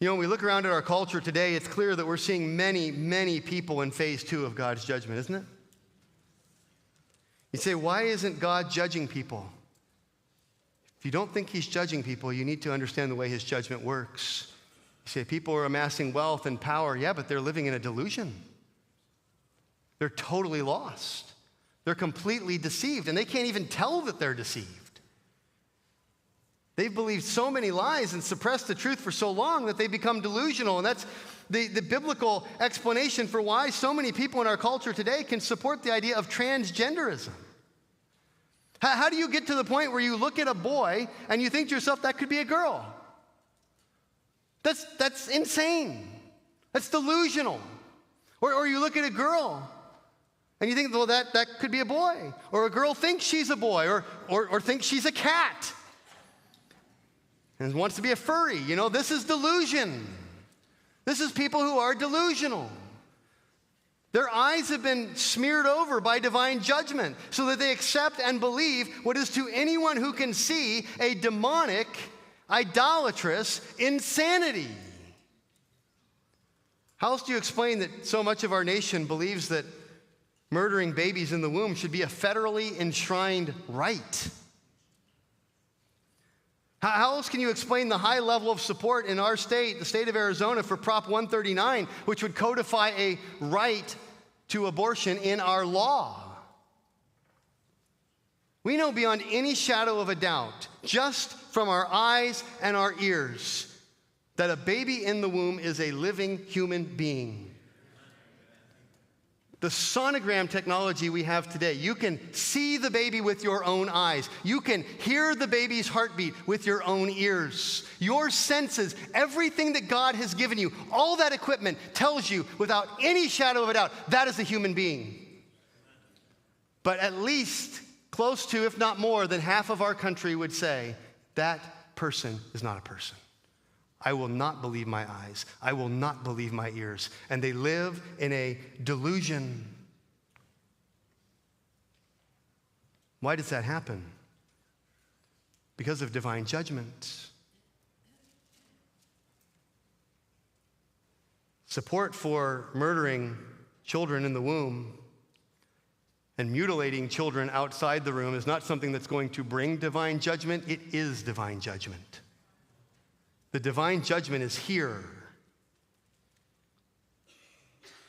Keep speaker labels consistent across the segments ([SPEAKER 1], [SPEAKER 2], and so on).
[SPEAKER 1] You know, when we look around at our culture today, it's clear that we're seeing many, many people in phase 2 of God's judgment, isn't it? You say, why isn't God judging people? If you don't think he's judging people, you need to understand the way his judgment works. You say, people are amassing wealth and power. Yeah, but they're living in a delusion. They're totally lost. They're completely deceived, and they can't even tell that they're deceived. They've believed so many lies and suppressed the truth for so long that they become delusional. And that's the biblical explanation for why so many people in our culture today can support the idea of transgenderism. How do you get to the point where you look at a boy and you think to yourself, that could be a girl? That's insane. That's delusional. Or you look at a girl and you think, well, that could be a boy. Or a girl thinks she's a boy or thinks she's a cat and wants to be a furry. You know, this is delusion. This is people who are delusional. Their eyes have been smeared over by divine judgment so that they accept and believe what is to anyone who can see a demonic, idolatrous insanity. How else do you explain that so much of our nation believes that murdering babies in the womb should be a federally enshrined right? How else can you explain the high level of support in our state, the state of Arizona, for Prop 139, which would codify a right to abortion in our law? We know beyond any shadow of a doubt, just from our eyes and our ears, that a baby in the womb is a living human being. The sonogram technology we have today, you can see the baby with your own eyes. You can hear the baby's heartbeat with your own ears. Your senses, everything that God has given you, all that equipment tells you without any shadow of a doubt, that is a human being. But at least close to, if not more than half of our country would say, that person is not a person. I will not believe my eyes. I will not believe my ears. And they live in a delusion. Why does that happen? Because of divine judgment. Support for murdering children in the womb and mutilating children outside the room is not something that's going to bring divine judgment. It is divine judgment. The divine judgment is here.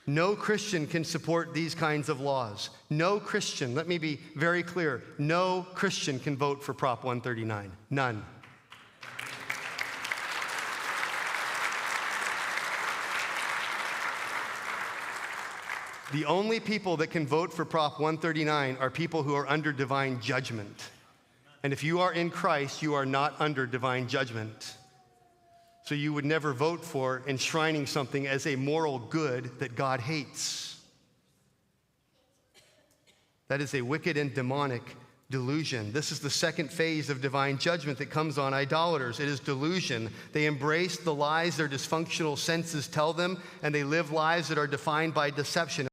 [SPEAKER 1] No Christian can support these kinds of laws. No Christian, let me be very clear, no Christian can vote for Prop 139. None. The only people that can vote for Prop 139 are people who are under divine judgment. And if you are in Christ, you are not under divine judgment. So you would never vote for enshrining something as a moral good that God hates. That is a wicked and demonic delusion. This is the second phase of divine judgment that comes on idolaters. It is delusion. They embrace the lies their dysfunctional senses tell them, and they live lives that are defined by deception.